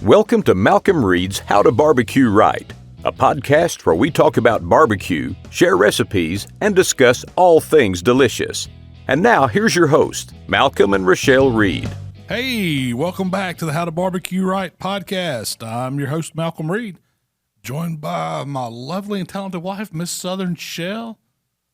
Welcome to Malcom Reed's How to Barbecue Right, a podcast where we talk about barbecue, share recipes, and discuss all things delicious. And now, here's your host, Malcom and Rochelle Reed. Hey, welcome back to the How to Barbecue Right podcast. I'm your host, Malcom Reed, joined by my lovely and talented wife, Miss Southern Shell.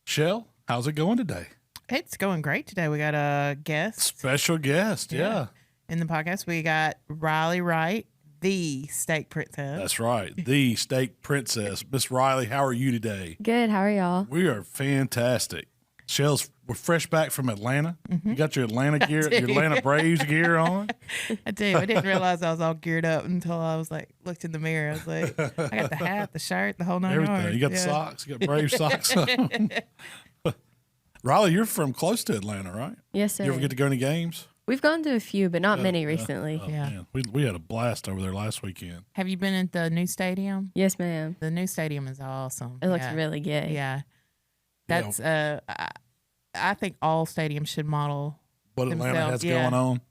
Shell, how's it going today? It's going great today. We got a guest. Special guest, yeah. In the podcast, we got Rylee Wright, the steak princess. That's right, the steak princess. Miss Rylee, how are you today? Good, how are y'all? We are fantastic. Shell's, we're fresh back from Atlanta. You got your Atlanta gear, your Atlanta Braves gear on. I do. I didn't realize I was all geared up until I was like, looked in the mirror. I was like, I got the hat, the shirt, the whole nine Everything. yards. You got the socks, you got Brave socks on. Rylee, you're from close to Atlanta, right? Yes, sir. You ever get to go to games? We've gone to a few, but not many recently. Oh, Yeah. man. We had a blast over there last weekend. Have you been at the new stadium? Yes, ma'am. The new stadium is awesome. It looks really good. Yeah. That's, I think all stadiums should model What Atlanta themselves. has going on.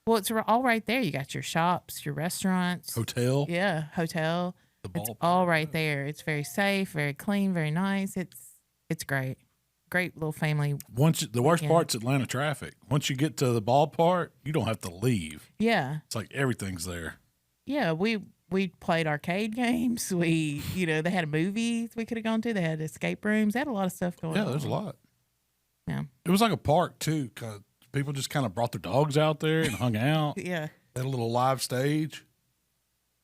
Well, it's all right there. You got your shops, your restaurants. Hotel. Yeah, hotel. The It's ballpark. all right there. It's very safe, very clean, very nice. It's great. Great little family. The worst Yeah. part's Atlanta traffic. Once you get to the ballpark, you don't have to leave. Yeah. It's like everything's there. Yeah, we played arcade games. They had movies we could have gone to. They had escape rooms. They had a lot of stuff going on. Yeah, there's a lot. Yeah. It was like a park too. 'Cause people just kind of brought their dogs out there and hung out. Yeah. They had a little live stage.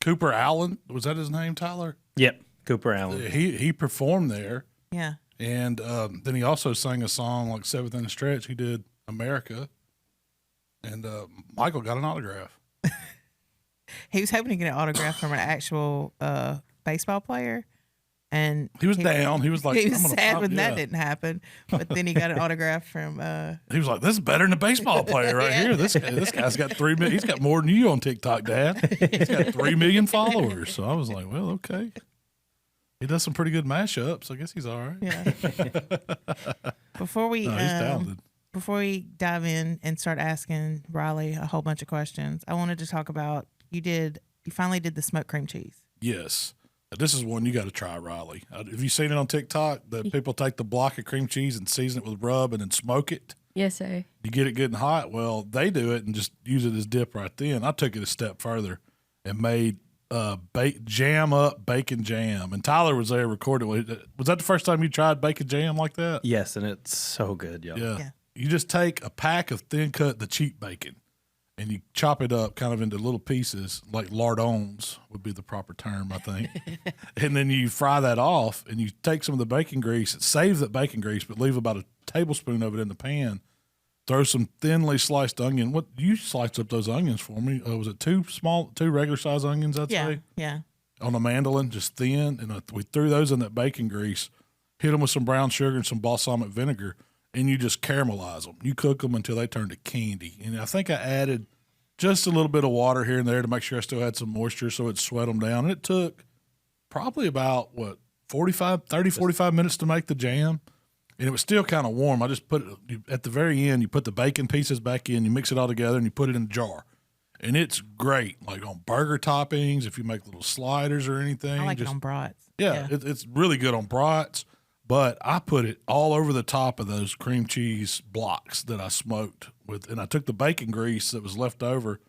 Cooper Allen, was that his name, Tyler? Yep, Cooper Allen. He performed there. Yeah. And then he also sang a song like Seventh in the Stretch. He did America. And Michael got an autograph. He was hoping to get an autograph from an actual baseball player. And He was down. He was like, he was I'm gonna sad pop- when that yeah. didn't happen. But then he got an autograph from He was like, "This is better than a baseball player right here. This guy's got 3 million. He's got more than you on TikTok, Dad. He's got 3 million followers." So I was like, "Well, okay." He does some pretty good mashups. I guess he's all right. Yeah. Before we No, he's talented. before we dive in and start asking Rylee a whole bunch of questions, I wanted to talk about you finally did the smoked cream cheese. Yes, this is one you got to try, Rylee. Have you seen it on TikTok? That people take the block of cream cheese and season it with rub and then smoke it. Yes, sir. You get it good and hot. Well, they do it and just use it as dip right then. I took it a step further and made jam up bacon jam. And Tyler was there recording. Was that the first time you tried bacon jam like that? Yes, and it's so good, y'all. Yeah. You just take a pack of thin cut, the cheap bacon, and you chop it up kind of into little pieces, like lardons would be the proper term, I think. And then you fry that off, and you take some of the bacon grease, save that bacon grease, but leave about a tablespoon of it in the pan. Throw some thinly sliced onion. What you sliced up those onions for me? Was it two regular size onions? I'd say. Yeah. On a mandolin, just thin, and we threw those in that bacon grease. Hit them with some brown sugar and some balsamic vinegar, and you just caramelize them. You cook them until they turn to candy. And I think I added just a little bit of water here and there to make sure I still had some moisture so it'd sweat them down. And it took probably about 45 minutes to make the jam. And it was still kind of warm. I just put it at the very end. You put the bacon pieces back in, you mix it all together, and you put it in a jar. And it's great, like on burger toppings, if you make little sliders or anything. I like it on brats. Yeah, it's really good on brats. But I put it all over the top of those cream cheese blocks that I smoked with. And I took the bacon grease that was left over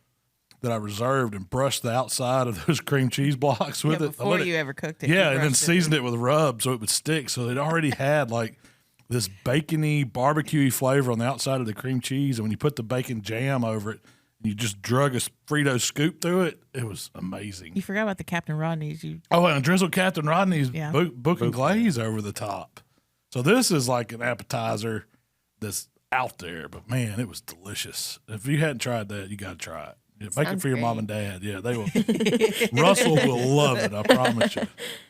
that I reserved and brushed the outside of those cream cheese blocks with it. Before you ever cooked it. Yeah, and then seasoned it with rub so it would stick. So it already had like this bacony, barbecue flavor on the outside of the cream cheese. And when you put the bacon jam over it, and you just drug a Frito scoop through it, it was amazing. You forgot about the Captain Rodney's. And drizzle Captain Rodney's Yeah. book and glaze over the top. So this is like an appetizer that's out there. But, man, it was delicious. If you hadn't tried that, you got to try it. Yeah, make it for your mom and dad. Yeah, they will. Russell will love it, I promise you.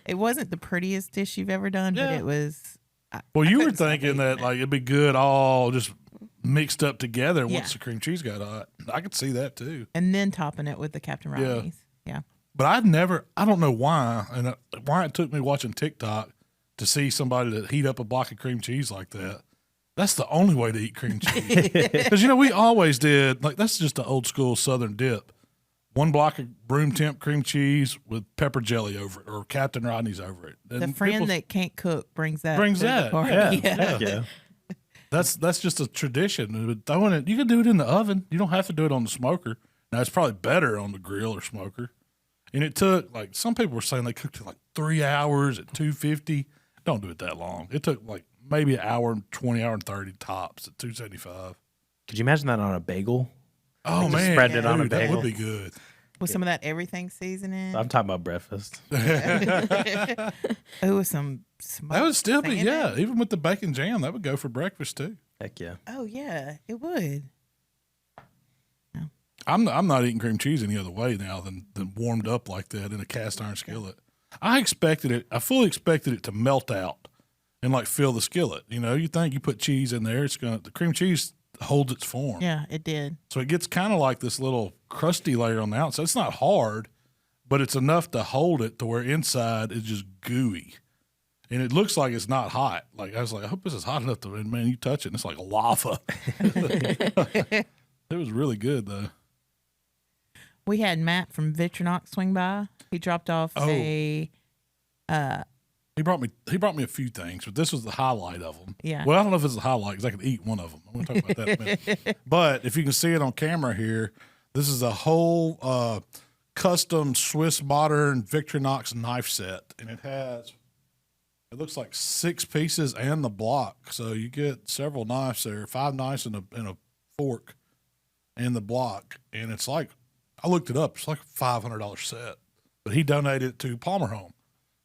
It wasn't the prettiest dish you've ever done, but it was. Well, you were thinking that like it'd be good all just mixed up together once Yeah. the cream cheese got hot. I could see that too. And then topping it with the Captain Rodney's. Yeah. But I don't know why, and why it took me watching TikTok to see somebody that heat up a block of cream cheese like that. That's the only way to eat cream cheese. Because, we always did, like, that's just an old school Southern dip. 1 block of room temp cream cheese with pepper jelly over it, or Captain Rodney's over it. And The friend that can't cook brings that. to the that. party. Yeah. That's just a tradition. But throwing it, you can do it in the oven. You don't have to do it on the smoker. Now it's probably better on the grill or smoker. And it took, like, some people were saying they cooked it like 3 hours at 250. Don't do it that long. It took like maybe an hour and 20, hour and 30 tops at 275. Could you imagine that on a bagel? Oh, Like, just man. spread it on a Dude, that bagel. would be good. With some of that everything seasoning. I'm talking about breakfast. Oh, with some smoked That would still be, salmon. even with the bacon jam, that would go for breakfast too. Heck yeah. Oh, yeah, it would. I'm not eating cream cheese any other way now than warmed up like that in a cast iron skillet. I fully expected it to melt out and like fill the skillet. You know, you think you put cheese in there, the cream cheese holds its form. Yeah, it did. So it gets kind of like this little crusty layer on the outside. It's not hard, but it's enough to hold it to where inside is just gooey. And it looks like it's not hot. Like, I was like, I hope this is hot enough and man, you touch it and it's like lava. It was really good though. We had Matt from Victronox swing by. He dropped off He brought me a few things, but this was the highlight of them. Yeah. Well, I don't know if it's the highlight because I could eat one of them. I'm going to talk about that in a minute. But if you can see it on camera here, this is a whole custom Swiss modern Victronox knife set, and it looks like 6 pieces and the block. So you get several knives there, 5 knives and a fork and the block, and it's like, I looked it up. It's like a $500 set, but he donated it to Palmer Home.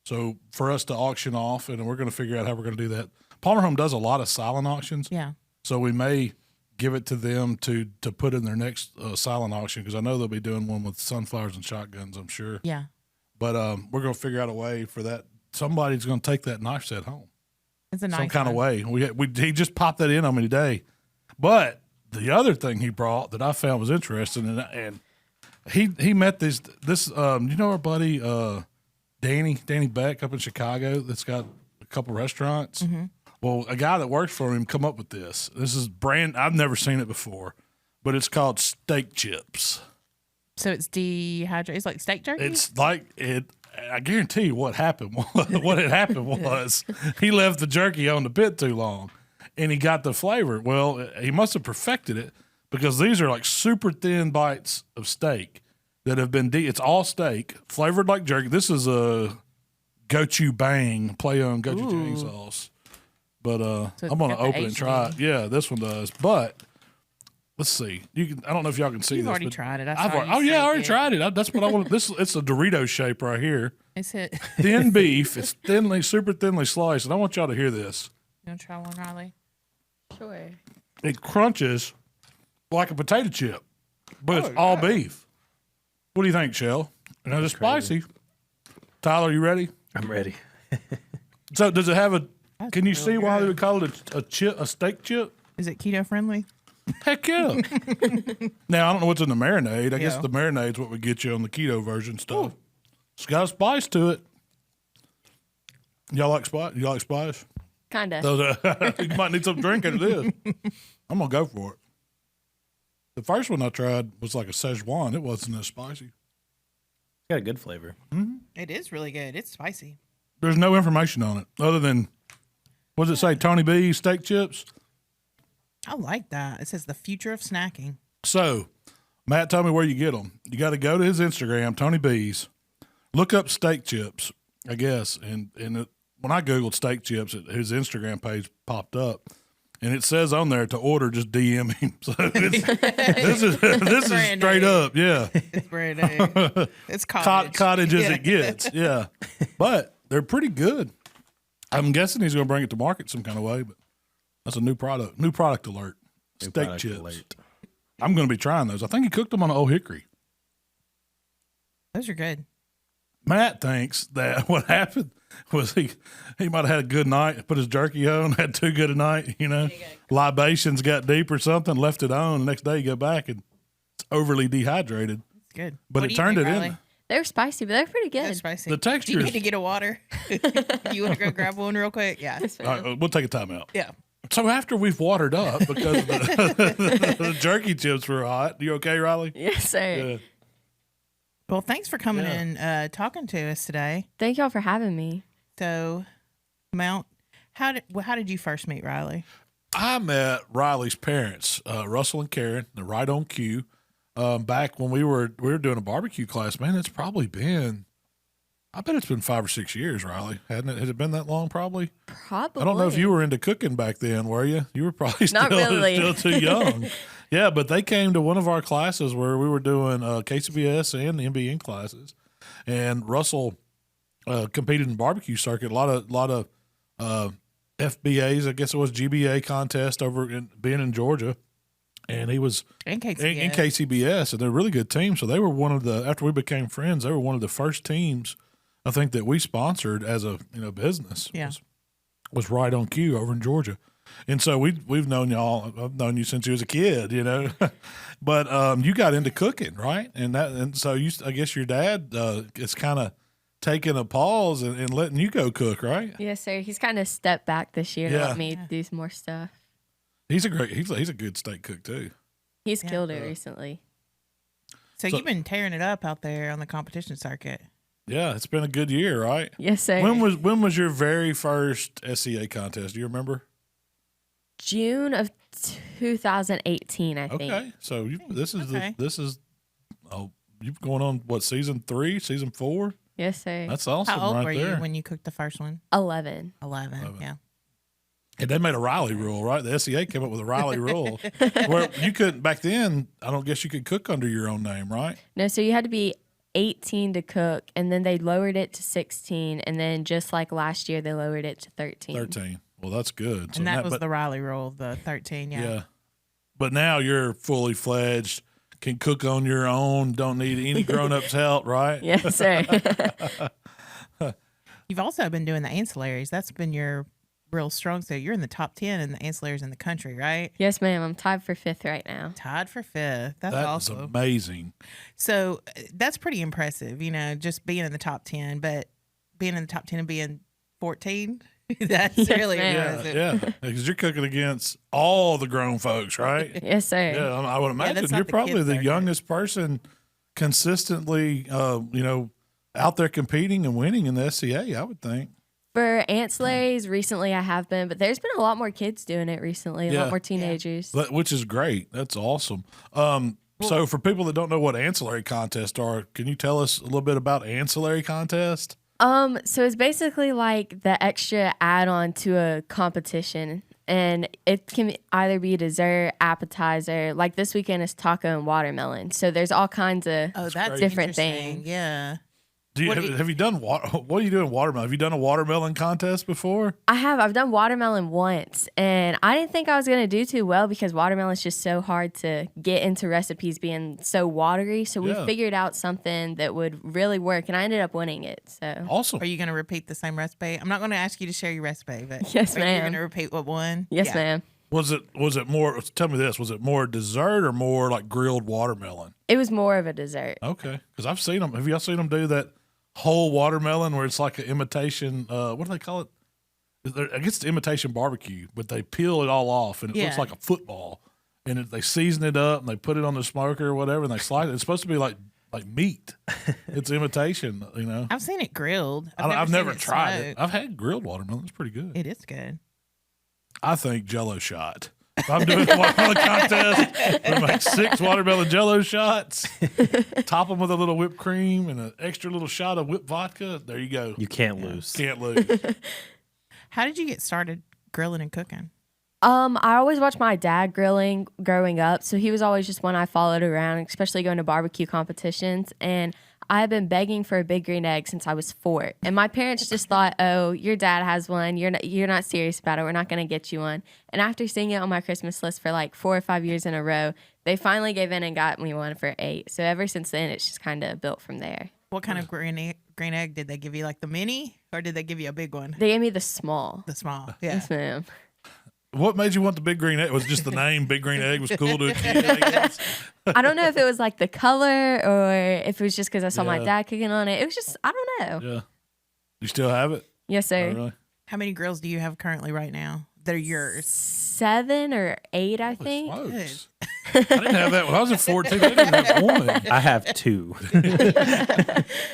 So for us to auction off, and we're going to figure out how we're going to do that. Palmer Home does a lot of silent auctions. Yeah. So we may give it to them to put in their next silent auction, because I know they'll be doing one with sunflowers and shotguns, I'm sure. Yeah. But we're going to figure out a way for that. Somebody's going to take that knife set home. It's a nice Some kind of one. way. He just popped that in on me today. But the other thing he brought that I found was interesting, and he met this you know our buddy Danny Beck up in Chicago that's got a couple restaurants. Mm-hmm. Well, a guy that works for him come up with this. This is I've never seen it before, but it's called steak chips. So it's dehydrated. It's like steak jerky. It's like it. I guarantee you what happened. What had happened was he left the jerky on the pit too long, and he got the flavor. Well, he must have perfected it, because these are like super thin bites of steak that have been it's all steak flavored like jerky. This is a gochu bang play on gochujang sauce, but So I'm gonna it's got the open it and try it. Yeah, this one does. But let's see. I don't know if y'all can see You've this. already but tried it. I I've saw already, you I shake already it. tried it. That's what I want. It's a Dorito shape right here. It's it. Thin beef. It's super thinly sliced, and I want y'all to hear this. You want to try one, Rylee? Sure. It crunches like a potato chip, but it's all beef. What do you think, Shell? Now it's spicy. Tyler, you ready? I'm ready. So does it have a? Can you really see why good. they would call it a steak chip? Is it keto friendly? Heck yeah! Now I don't know what's in the marinade. I guess Yeah. the marinade's what would get you on the keto version stuff. It's got a spice to it. Y'all like spice? You like spice? Kinda. You might need some drink out of this. I'm gonna go for it. The first one I tried was like a Szechuan. It wasn't as spicy. Got a good flavor. It is really good. It's spicy. There's no information on it other than, what does it say? Tony B steak chips. I like that. It says the future of snacking. So, Matt told me where you get them. You got to go to his Instagram, Tony B's. Look up steak chips, I guess. And when I googled steak chips, his Instagram page popped up, and it says on there to order, just DM him. So this is Brand straight new. up, yeah. It's brand new. It's cottage. Cottage as Yeah. it gets, yeah. But they're pretty good. I'm guessing he's going to bring it to market some kind of way, but that's a new product. New product alert. New Steak product chips. alert. I'm going to be trying those. I think he cooked them on an Old Hickory. Those are good. Matt thinks that what happened was he might have had a good night, put his jerky on, had too good a night, libations got deep or something, left it on. The next day you go back and it's overly dehydrated. It's good. But What it do you turned think, it Rylee? in. They're spicy, but they're pretty They're good. spicy. The Do texture you is- need to get a water? You want to go grab one real quick? Yeah. All right, we'll take a time out. Yeah. So after we've watered up because the jerky chips were hot, you okay, Rylee? Yes, sir. Yeah. Well, thanks for coming Yeah. in, talking to us today. Thank y'all for having me. So, how did you first meet Rylee? I met Rylee's parents, Russell and Karen. They're right on cue. Back when we were doing a barbecue class, man, it's probably been, I bet it's been 5 or 6 years, Rylee. Hadn't it? Has it been that long? Probably. Probably. I don't know if you were into cooking back then, were you? You were probably Not really. still too young. Yeah, but they came to one of our classes where we were doing KCBS and the MBN classes, and Russell competed in the barbecue circuit. A lot of FBAs, I guess it was GBA contest being in Georgia, and he was In KCBS. in KCBS, and they're a really good team. So they were one of the, after we became friends, they were one of the first teams I think that we sponsored as a business. Yeah. Was right on cue over in Georgia. And so we've known y'all. I've known you since you was a kid, but you got into cooking, right? And so I guess your dad is kind of taking a pause and letting you go cook, right? Yes, sir. He's kind of stepped back this year to Yeah. let me do some more stuff. He's a good steak cook too. He's killed it recently. So you've been tearing it up out there on the competition circuit. Yeah, it's been a good year, right? Yes, sir. When was your very first SCA contest? Do you remember? June of 2018, I think. Okay, so this is Okay. you've going on what, season 3, season 4? Yes, sir. That's awesome. How old right were there. you when you cooked the first one? 11. 11. Yeah. And they made a Rylee rule, right? The SCA came up with a Rylee rule where you couldn't, back then, I don't guess you could cook under your own name, right? No, so you had to be 18 to cook, and then they lowered it to 16, and then just like last year, they lowered it to 13. 13. Well, that's good. So And that was but, the Rylee rule, the 13. Yeah. yeah. But now you're fully fledged, can cook on your own, don't need any grown-ups help, right? Yes, sir. You've also been doing the ancillaries. That's been your real strong suit. You're in the top 10 in the ancillaries in the country, right? Yes, ma'am. I'm tied for 5th right now. Tied for 5th. That's That is awesome. amazing. So that's pretty impressive, just being in the top 10, but being in the top 10 and being 14, that's Yes, really ma'am. impressive. Yeah, because you're cooking against all the grown folks, right? Yes, sir. Yeah, I would imagine that's not you're the probably kids the circuit. youngest person consistently, out there competing and winning in the SCA, I would think. For ancillaries, recently I have been, but there's been a lot more kids doing it recently, a Yeah. lot more teenagers. Which is great. That's awesome. So for people that don't know what ancillary contests are, can you tell us a little bit about ancillary contest? So it's basically like the extra add-on to a competition, and it can either be dessert, appetizer. Like this weekend is taco and watermelon. So there's all kinds of Oh, that's different interesting. things. Yeah. Have you done what are you doing watermelon? Have you done a watermelon contest before? I've done watermelon once, and I didn't think I was gonna do too well because watermelon is just so hard to get into recipes being so watery. So we Yeah. figured out something that would really work, and I ended up winning it. So Awesome. Are you going to repeat the same recipe? I'm not going to ask you to share your recipe, but Yes, are you ma'am. going to repeat what one? yes, Yeah. ma'am. Was it more, tell me this, was it more dessert or more like grilled watermelon? It was more of a dessert. Okay. Because I've seen them. Have y'all seen them do that whole watermelon where it's like an imitation, what do they call it? I guess it's imitation barbecue, but they peel it all off and it looks Yeah. like a football. And they season it up and they put it on the smoker or whatever and they slice it. It's supposed to be like meat. It's imitation, I've seen it grilled. I've seen never tried it. smoked. I've had grilled watermelon. It's pretty good. It is good. I think Jello shot. If I'm doing a watermelon contest, we make 6 watermelon Jello shots, top them with a little whipped cream and an extra little shot of whipped vodka. There you go. You can't lose. Can't lose. How did you get started grilling and cooking? I always watched my dad grilling growing up, so he was always just one I followed around, especially going to barbecue competitions. And I've been begging for a big green egg since I was 4. And my parents just thought, "Oh, your dad has one. You're not serious about it. We're not going to get you one." And after seeing it on my Christmas list for like 4 or 5 years in a row, they finally gave in and got me one for 8. So ever since then, it's just kind of built from there. What kind of green egg did they give you? Like the mini, or did they give you a big one? They gave me the small. The small. Yeah. Yes, ma'am. What made you want the big green egg? Was it just the name Big Green Egg was cool to a kid, I guess? I don't know if it was like the color or if it was just because I saw my Yeah. dad cooking on it. It was just, I don't know. Yeah. You still have it? Yes, sir. Oh, really? How many grills do you have currently right now they're yours? 7 or 8, I think. Smokes. I didn't have that when I was in 14. I didn't have one. I have 2.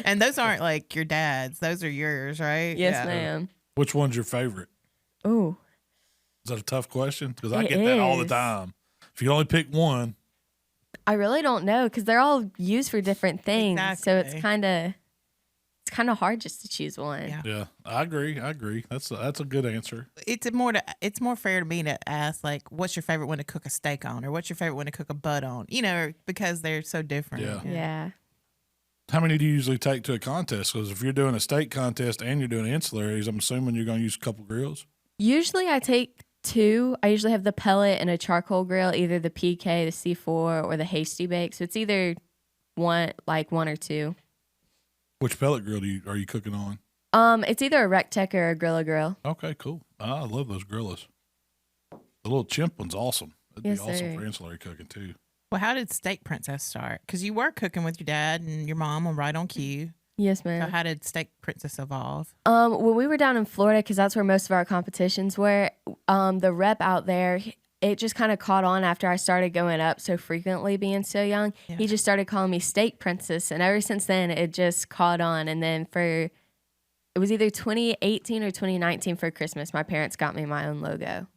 And those aren't like your dad's. Those are yours, right? Yes, ma'am. Which one's your favorite? Ooh. Is that a tough question? Because I It get that all the is. time. If you only pick one, I really don't know because they're all used for different things. So it's Exactly. kind of hard just to choose one. Yeah. yeah, I agree. That's a good answer. It's more fair to me to ask like, what's your favorite one to cook a steak on, or what's your favorite one to cook a butt on? You know, because they're so different. Yeah. Yeah. How many do you usually take to a contest? Because if you're doing a steak contest and you're doing ancillaries, I'm assuming you're going to use a couple grills. Usually I take 2. I usually have the pellet and a charcoal grill, either the PK, the C4, or the Hasty Bake. So it's either one or 2. Which pellet grill are you cooking on? It's either a Rectech or a Grilla Grill. Okay, cool. I love those grillas. The little chimp one's awesome. It'd Yes, be awesome sir. for ancillary cooking too. Well, how did Steak Princess start? Because you were cooking with your dad and your mom on Right on Cue. Yes, So ma'am. how did Steak Princess evolve? When we were down in Florida, because that's where most of our competitions were, the rep out there, it just kind of caught on after I started going up so frequently being so young. Yeah. He just started calling me Steak Princess. And ever since then, it just caught on. And then it was either 2018 or 2019 for Christmas, my parents got me my own logo.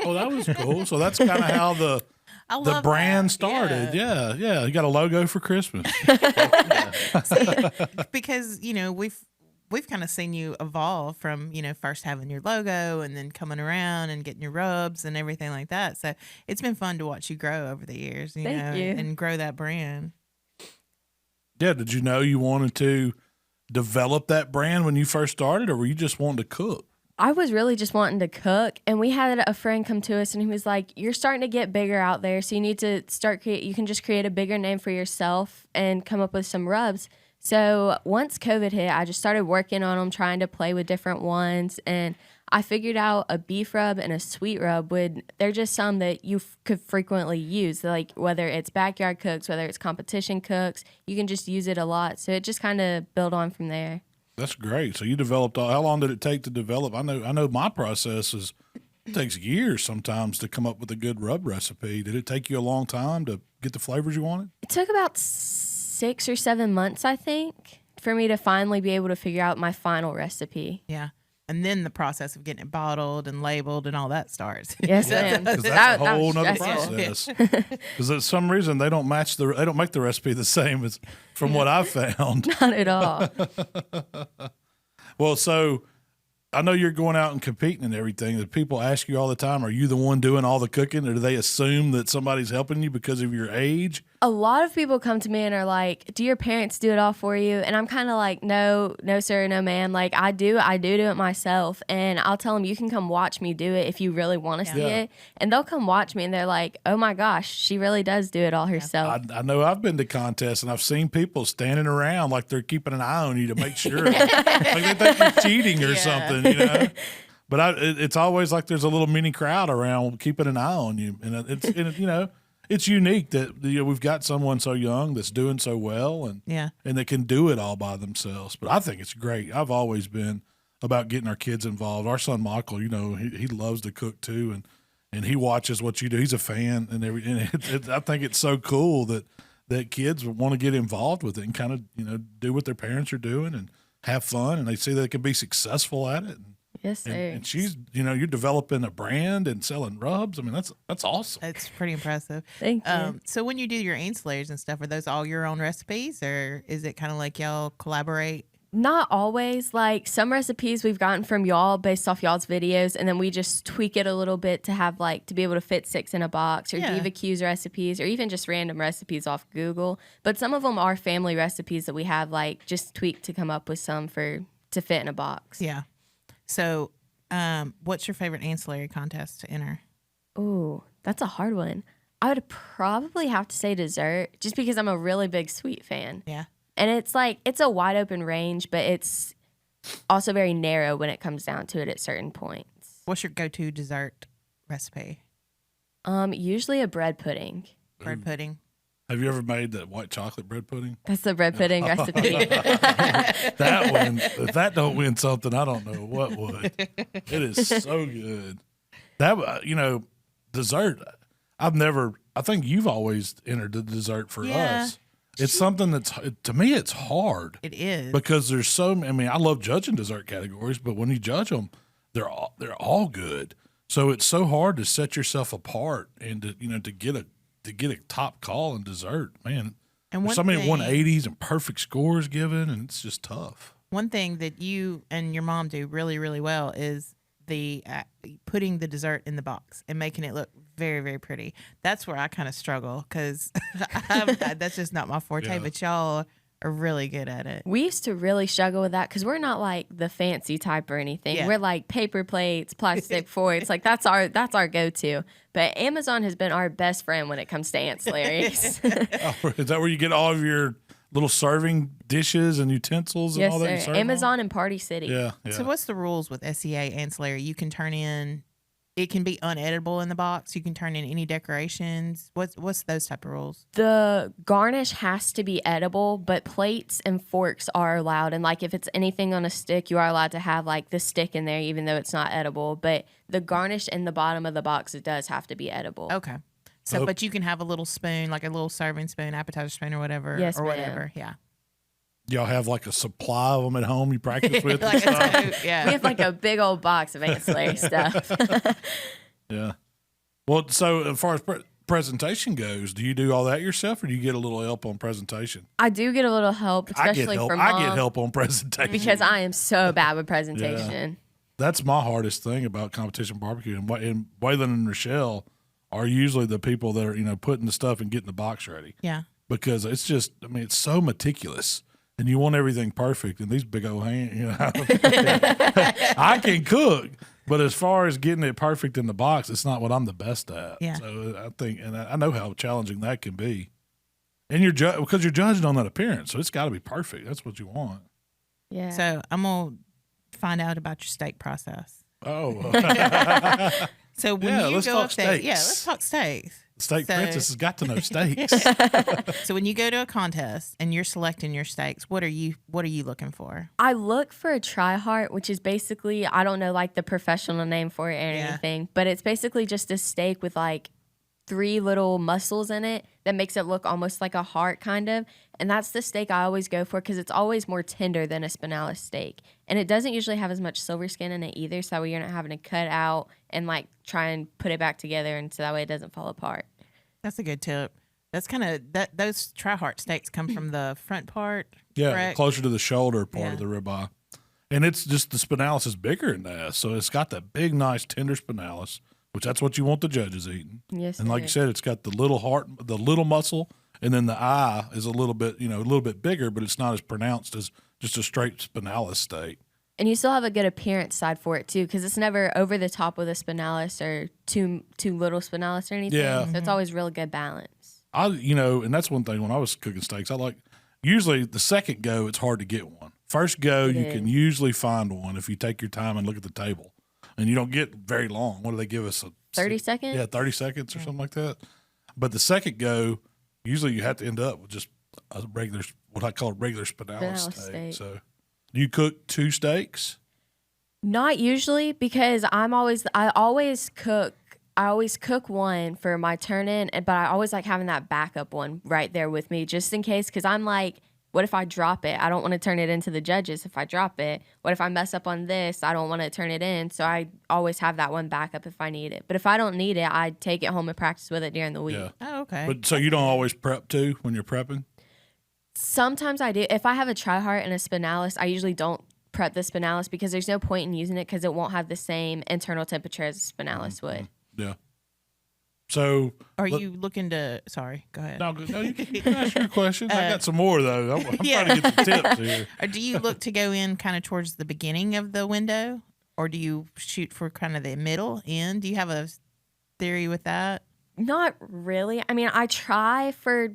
Oh, that was cool. So that's kind of how the I the love brand that. started. Yeah. You got a logo for Christmas. Because we've kind of seen you evolve from first having your logo and then coming around and getting your rubs and everything like that. So it's been fun to watch you grow over the years. Thank you. And grow that brand. Yeah. Did you know you wanted to develop that brand when you first started, or were you just wanting to cook? I was really just wanting to cook, and we had a friend come to us, and he was like, "You're starting to get bigger out there, so you need to you can just create a bigger name for yourself and come up with some rubs." So once COVID hit, I just started working on them, trying to play with different ones, and I figured out a beef rub and a sweet rub they're just some that you could frequently use, like whether it's backyard cooks, whether it's competition cooks, you can just use it a lot. So it just kind of built on from there. That's great. So you developed how long did it take to develop? I know my process takes years sometimes to come up with a good rub recipe. Did it take you a long time to get the flavors you wanted? It took about 6 or 7 months, I think, for me to finally be able to figure out my final recipe. Yeah. And then the process of getting it bottled and labeled and all that starts. Yes, ma'am. Because that's a whole was nother stressful. process. Because for some reason they don't make the recipe the same as from what I've found. Not at all. Well, so I know you're going out and competing and everything. Do people ask you all the time, are you the one doing all the cooking, or do they assume that somebody's helping you because of your age? A lot of people come to me and are like, "Do your parents do it all for you?" And I'm kind of like, "No, sir, no, ma'am. Like I do it myself." And I'll tell them, "You can come watch me do it if you really want to see Yeah. it." And they'll come watch me, and they're like, "Oh my gosh, she really does do it all herself." I know I've been to contests and I've seen people standing around like they're keeping an eye on you to make sure, like they think you're cheating or something, you know. But it's always like there's a little mini crowd around keeping an eye on you, and it's unique that we've got someone so young that's doing so well, and they can do it all by themselves. But I think it's great. I've always been about getting our kids involved. Our son Michael, he loves to cook too, and he watches what you do. He's a fan, and I think it's so cool that kids want to get involved with it and kind of do what their parents are doing and have fun, and they see that they can be successful at it. Yes, sir. And she's, you're developing a brand and selling rubs. I mean, that's awesome. It's pretty impressive. Thank you. So when you do your ancillaries and stuff, are those all your own recipes, or is it kind of like y'all collaborate? Not always. Like some recipes we've gotten from y'all based off y'all's videos, and then we just tweak it a little bit to have to be able to fit 6 in a box, or Yeah. BBQ's recipes, or even just random recipes off Google. But some of them are family recipes that we have just tweaked to come up with some to fit in a box. Yeah. So, what's your favorite ancillary contest to enter? Ooh, that's a hard one. I would probably have to say dessert, just because I'm a really big sweet fan. Yeah. And it's a wide open range, but it's also very narrow when it comes down to it at certain points. What's your go-to dessert recipe? Usually a bread pudding. Bread pudding. Have you ever made that white chocolate bread pudding? That's the bread pudding recipe. That one, if that don't win something, I don't know what would. It is so good. That, dessert, I think you've always entered the dessert for us. It's something to me, it's hard. It is. Because there's I love judging dessert categories, but when you judge them, they're all good. So it's so hard to set yourself apart and to get a top call in dessert, man. And there's so many 180s and perfect scores given, and it's just tough. One thing that you and your mom do really, really well is the putting the dessert in the box and making it look very, very pretty. That's where I kind of struggle because that's just not my forte. Yeah. But y'all are really good at it. We used to really struggle with that because we're not like the fancy type or anything. Yeah. We're like paper plates, plastic foils. Like that's our go-to. But Amazon has been our best friend when it comes to ancillaries. Oh, is that where you get all of your little serving dishes and utensils and Yes, all that? sir. Amazon and Party City. Yeah. So what's the rules with SEA ancillary? You can turn in, it can be unedible in the box. You can turn in any decorations. What's those type of rules? The garnish has to be edible, but plates and forks are allowed. And like if it's anything on a stick, you are allowed to have like the stick in there, even though it's not edible. But the garnish in the bottom of the box, it does have to be edible. Okay. So, but you can have a little spoon, like a little serving spoon, appetizer spoon, or whatever. Yes, or ma'am. whatever. Yeah. Y'all have like a supply of them at home you practice with and Like a stuff? tote, yeah. We have like a big old box of ancillary stuff. Yeah. Well, so as far as presentation goes, do you do all that yourself, or do you get a little help on presentation? I do get a little help, especially from Mom, I get help on presentation because I am so bad with presentation. That's my hardest thing about competition barbecue. And Waylon and Rochelle are usually the people that are putting the stuff and getting the box ready. Yeah. Because it's just, it's so meticulous, and you want everything perfect. And these big old hands, I can cook, but as far as getting it perfect in the box, it's not what I'm the best at. Yeah. So I think, and I know how challenging that can be. And because you're judging on that appearance, so it's got to be perfect. That's what you want. Yeah. So I'm gonna find out about your steak process. Oh, So when Yeah, you let's go talk up there, steaks. let's talk steaks. Steak So- Princess has got to know steaks. So when you go to a contest and you're selecting your steaks, what are you looking for? I look for a tri-heart, which is basically, I don't know like the professional name for it or anything, but it's basically just a steak with like 3 little muscles in it that makes it look almost like a heart kind of. And that's the steak I always go for because it's always more tender than a spinalis steak. And it doesn't usually have as much silver skin in it either, so that way you're not having to cut out and like try and put it back together, and so that way it doesn't fall apart. That's a good tip. That's kind of those tri-heart steaks come from the front part. Yeah, correct? closer to the shoulder part Yeah. of the ribeye. And it's just the spinalis is bigger than that. So it's got that big, nice, tender spinalis, which that's what you want the judges eating. Yes, And like you sir. said, it's got the little heart, the little muscle, and then the eye is a little bit bigger, but it's not as pronounced as just a straight spinalis steak. And you still have a good appearance side for it too, because it's never over the top with a spinalis or too little spinalis or anything. Yeah. So it's always real good balance. And that's one thing when I was cooking steaks, usually the second go, it's hard to get one. First go, you can usually find one if you take your time and look at the table. And you don't get very long. What do they give us? 30 seconds? Yeah, 30 seconds or something like that. But the second go, usually you have to end up with just a regular, what I call a regular spinalis Spinalis steak. So do you cook 2 steaks? Not usually, because I always cook one for my turn in, but I always like having that backup one right there with me just in case, because I'm like, what if I drop it? I don't want to turn it into the judges if I drop it. What if I mess up on this? I don't want to turn it in. So I always have that one backup if I need it. But if I don't need it, I take it home and practice with it during the week. Yeah. Oh, okay. But so you don't always prep too when you're prepping? Sometimes I do. If I have a tri-heart and a spinalis, I usually don't prep the spinalis because there's no point in using it because it won't have the same internal temperature as a spinalis would. Yeah. So Are you looking to? Sorry, go ahead. No, you can ask your questions. I got some more though. I'm trying to get some tips here. Or do you look to go in kind of towards the beginning of the window, or do you shoot for kind of the middle end? Do you have a theory with that? Not really. I mean, I try for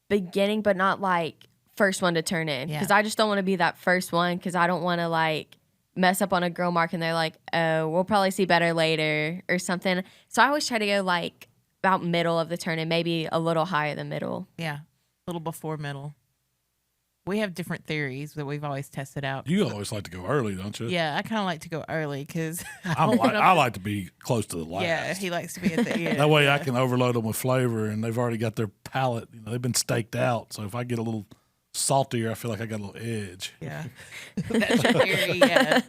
beginning, but not like first one to turn in Yeah. because I just don't want to be that first one because I don't want to like mess up on a grill mark and they're like, oh, we'll probably see better later or something. So I always try to go like about middle of the turn-in, maybe a little higher than middle. Yeah, a little before middle. We have different theories that we've always tested out. You always like to go early, don't you? Yeah, I kind of like to go early because I like to be close to the last. Yeah, he likes to be at the end. That way I can overload them with flavor, and they've already got their palate. They've been staked out. So if I get a little saltier, I feel like I got a little edge. Yeah, that's your theory. Yeah.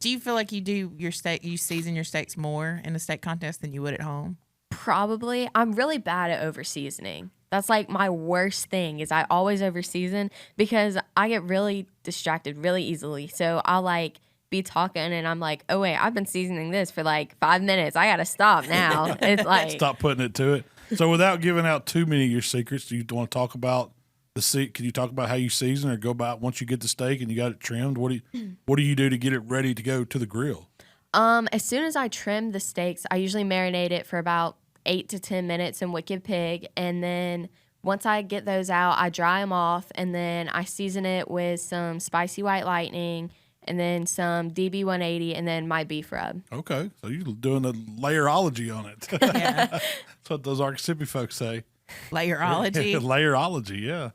Do you feel like you do your steak? You season your steaks more in a steak contest than you would at home? Probably. I'm really bad at over seasoning. That's like my worst thing is I always over season because I get really distracted really easily. So I'll like be talking and I'm like, oh wait, I've been seasoning this for like 5 minutes. I gotta stop now. It's like Stop putting it to it. So without giving out too many of your secrets, do you want to talk about can you talk about how you season or go about once you get the steak and you got it trimmed? What do you do to get it ready to go to the grill? As soon as I trim the steaks, I usually marinate it for about 8 to 10 minutes in Wicked Pig. And then once I get those out, I dry them off. And then I season it with some spicy white lightning and then some DB 180 and then my beef rub. Okay. So you're doing the layerology on it. Yeah, That's what those Archipelago folks say. layerology. Layerology, yeah.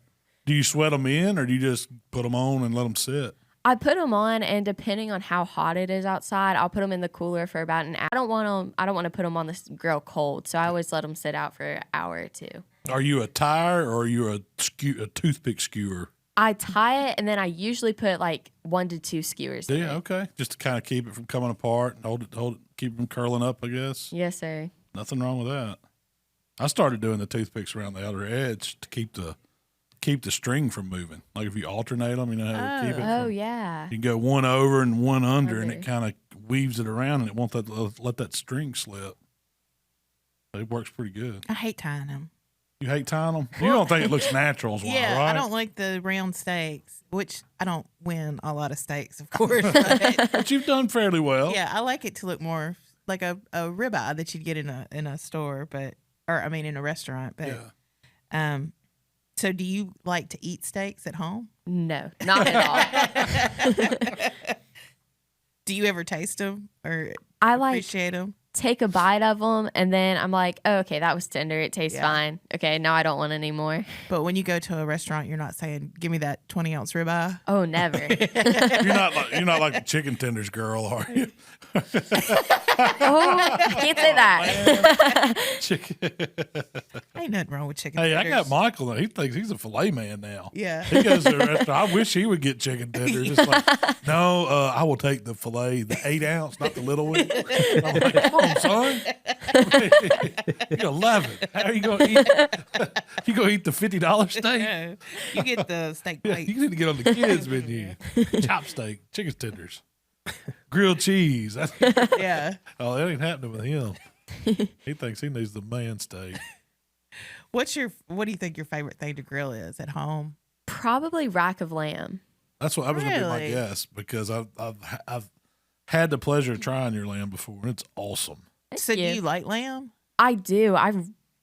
Do you sweat them in or do you just put them on and let them sit? I put them on, and depending on how hot it is outside, I'll put them in the cooler for about an hour. I don't want to put them on the grill cold, so I always let them sit out for an hour or two. Are you a tire or are you a toothpick skewer? I tie it, and then I usually put like 1 to 2 skewers. in Yeah, it. okay. Just to kind of keep it from coming apart and hold it, keep them curling up, I guess. Yes, sir. Nothing wrong with that. I started doing the toothpicks around the outer edge to keep the string from moving. Like if you alternate them, you know how to keep it. Oh, from, yeah. You can go one over and one under, and it kind of weaves it around, and it won't let that string slip. It works pretty good. I hate tying them. You hate tying them? You don't think it looks natural, is why, Yeah, right? I don't like the round steaks, which I don't win a lot of steaks, of course. But But you've done fairly well. yeah, I like it to look more like a ribeye that you'd get in a store, in a restaurant. But Yeah. so do you like to eat steaks at home? No, not at all. Do you ever taste them or I like appreciate them? take a bite of them, and then I'm like, oh, okay, that was tender. It tastes Yeah. fine. Okay, now I don't want any more. But when you go to a restaurant, you're not saying, "Give me that 20-ounce ribeye." Oh, never. You're not like the chicken tenders girl, are you? Oh, can't say that. Chicken. Ain't nothing wrong with chicken Hey, I tenders. got Michael. Now. He thinks he's a filet man now. Yeah. He goes to the restaurant. I wish he would get chicken tenders. It's like, no, I will take the filet, the 8-ounce, not the little one. I'm like, come on, son. You're 11. How are you going to eat? You going to eat the $50 steak? No, you get the steak Yeah, plate. you need to get on the kids menu. Chop steak, chicken tenders, grilled cheese. Yeah. Oh, that ain't happening with him. He thinks he needs the man steak. What do you think your favorite thing to grill is at home? Probably rack of lamb. That's what I was going to be my Really? guess because I've had the pleasure of trying your lamb before and it's awesome. So do you. you like lamb? I do.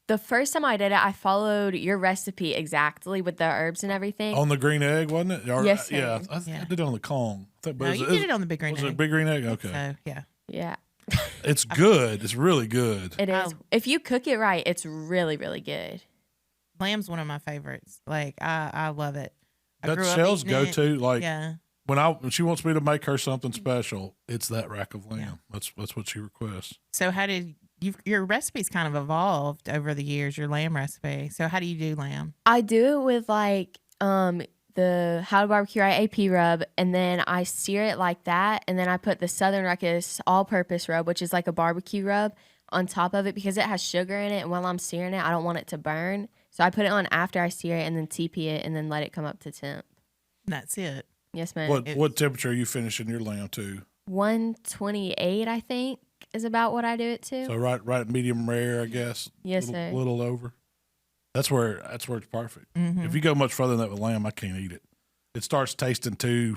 The first time I did it, I followed your recipe exactly with the herbs and everything. On the green egg, wasn't it? Or, Yes, sir. Yeah, I Yeah. did it on the Kong. No, you did it on the big green Was it egg. big green egg? Okay. So yeah. Yeah, It's good. It's really good. it is. Um, If you cook it right, it's really, really good. Lamb's one of my favorites. Like I love it. I That grew up Shell's eating it. go-to. Like Yeah. when she wants me to make her something special, it's that rack of lamb. That's what she requests. So how did your recipe's kind of evolved over the years, your lamb recipe. So how do you do lamb? I do it with like the HowToBBQRight AP rub, and then I sear it like that, and then I put the Southern Ruckus all-purpose rub, which is like a barbecue rub, on top of it because it has sugar in it, and while I'm searing it, I don't want it to burn. So I put it on after I sear it, and then TP it, and then let it come up to temp. And that's it. Yes, ma'am. What temperature are you finishing your lamb to? 128, I think, is about what I do it to. So right at medium rare, I guess. Yes, little, sir. Little over. That's where it's perfect. Mm-hmm. If you go much further than that with lamb, I can't eat it. It starts tasting too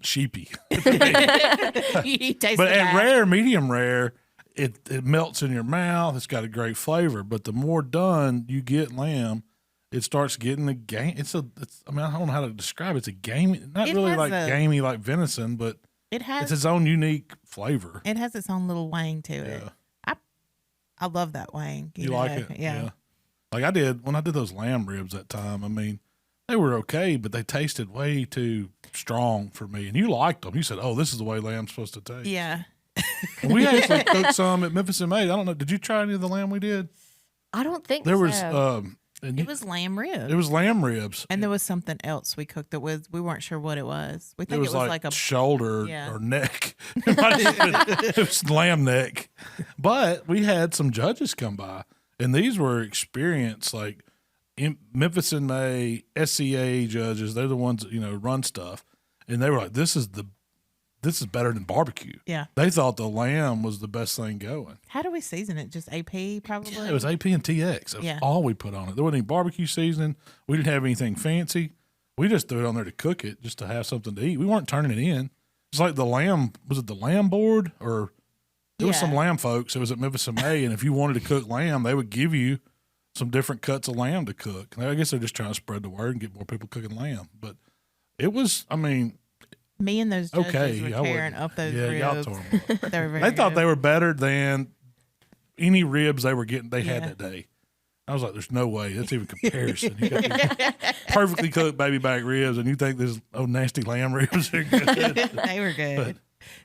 sheepy. You taste But the at back. rare, medium rare, it melts in your mouth. It's got a great flavor. But the more done you get lamb, it starts getting the game. I don't know how to describe it. It's a gamey, not It really has like a- gamey like venison, but It has it's its own unique flavor. its own little wang to it. Yeah. I love that wing. You like know? it? Yeah. Like I did when I did those lamb ribs that time. I mean, they were okay, but they tasted way too strong for me. And you liked them. You said, "Oh, this is the way lamb's supposed to taste." Yeah. And we actually cooked some at Memphis and Made. I don't know. Did you try any of the lamb we did? I don't think There so. was It was lamb ribs. it was lamb ribs. And there was something else we cooked that we weren't sure what it was. We It think was like a shoulder Yeah. or neck. It was lamb neck. But we had some judges come by, and these were experienced, like Memphis and May SCA judges. They're the ones that run stuff, and they were like, "This is better than barbecue." Yeah. They thought the lamb was the best thing going. How do we season it? Just AP probably? It was AP and TX. That was Yeah. all we put on it. There wasn't any barbecue seasoning. We didn't have anything fancy. We just threw it on there to cook it, just to have something to eat. We weren't turning it in. It's like the lamb. Was it the lamb board or there was some Yeah. lamb folks? It was at Memphis and May, and if you wanted to cook lamb, they would give you some different cuts of lamb to cook. And I guess they're just trying to spread the word and get more people cooking lamb. But it was, I mean, Me and those judges okay. were I wouldn't- tearing up those yeah, y'all ribs. tore 'em up. They were very They thought good. they were better than any ribs they were getting. They had Yeah. that day. I was like, "There's no way that's even comparison." You got these perfectly cooked baby back ribs, and you think this nasty lamb ribs are good. They were good.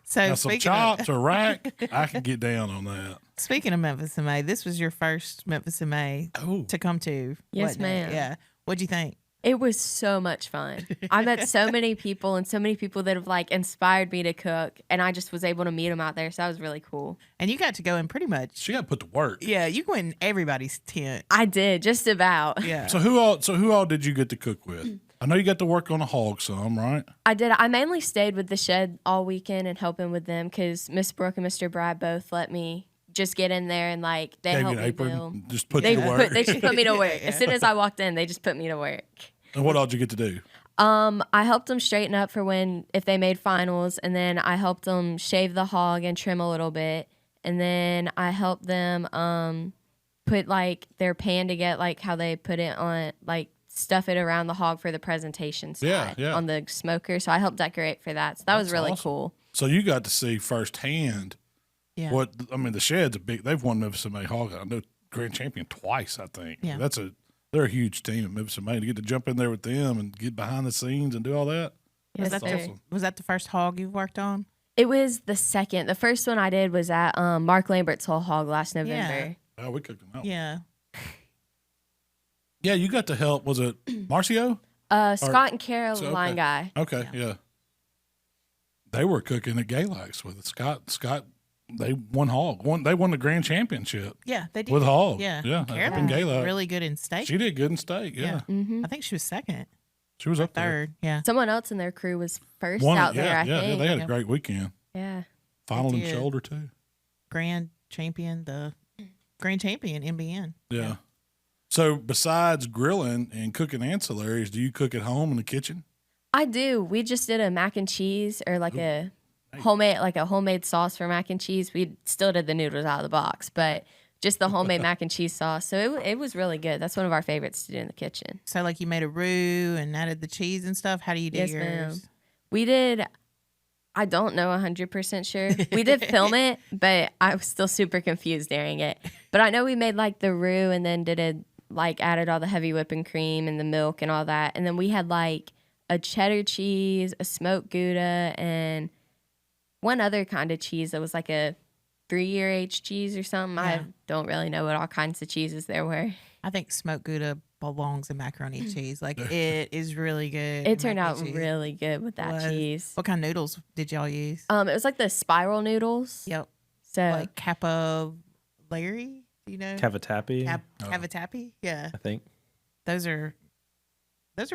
So Now, some speaking chops or rack, I can get down on that. speaking of Memphis and May, this was your first Memphis and May Oh, to come to. Yes, wasn't it? ma'am. Yeah. What'd you think? It was so much fun. I met so many people and so many people that have like inspired me to cook, and I just was able to meet them out there. So that was really cool. And you got to go in pretty much. she got put to work. Yeah, you went in everybody's tent. I did just about. Yeah. So who all did you get to cook with? I know you got to work on a hog some, right? I did. I mainly stayed with the shed all weekend and helping with them because Miss Brooke and Mr. Brad both let me just get in there and like they Gave you helped an me apron, build. just put They you to work. they just put me to work. Yeah. As soon as I walked in, they just put me to work. And what all did you get to do? I helped them straighten up for if they made finals, and then I helped them shave the hog and trim a little bit, and then I helped them put like their pan to get like how they put it on, like stuff it around the hog for the presentation side Yeah. on the smoker. So I helped decorate for that. So that was That's really awesome. cool. So you got to see firsthand Yeah. what I mean. The shed's a big. They've won Memphis and May hog. I know grand champion twice. I think. Yeah. They're a huge team at Memphis and May to get to jump in there with them and get behind the scenes and do all that. Yes, Was that, sir. awesome. was that the first hog you've worked on? It was the second. The first one I did was at Mark Lambert's whole hog last November. Oh, we cooked them out. Yeah. Yeah, you got to help. Was it Marcio? Scott and Caroline So, okay. guy. Okay, yeah. They were cooking at Galax with it. Scott, they won hog. They won the grand championship Yeah, they did. with hog. Yeah. yeah. Up in Carolyn Galax. really good in steak. She did good in steak. Yeah, Mm-hmm. I think she was second, she was up there. third. Yeah. Someone else in their crew was first Won it. out there, I yeah, think. they had a Yeah. great weekend. Yeah. Final and did. shoulder too. Grand champion, the grand champion, MBN. Yeah. So besides grilling and cooking ancillaries, do you cook at home in the kitchen? I do. We just did a mac and cheese or like a homemade sauce for mac and cheese. We still did the noodles out of the box, but just the homemade mac and cheese sauce. So it was really good. That's one of our favorites to do in the kitchen. So like you made a roux and added the cheese and stuff. How do you do Yes, yours? ma'am. We did. I don't know 100% sure. We did film it, but I was still super confused during it. But I know we made like the roux and then added all the heavy whipping cream and the milk and all that. And then we had like a cheddar cheese, a smoked Gouda, and one other kind of cheese that was like a 3-year aged cheese or something. Yeah. I don't really know what all kinds of cheeses there were. I think smoked Gouda belongs in macaroni and cheese. Like it is really good. in It turned out macaroni and cheese. really good with that Was. cheese. What kind of noodles did y'all use? It was like the spiral noodles. Yep. So Like Larry, do you know? Cavatappi, Cavatappi? Yeah. I think. Those are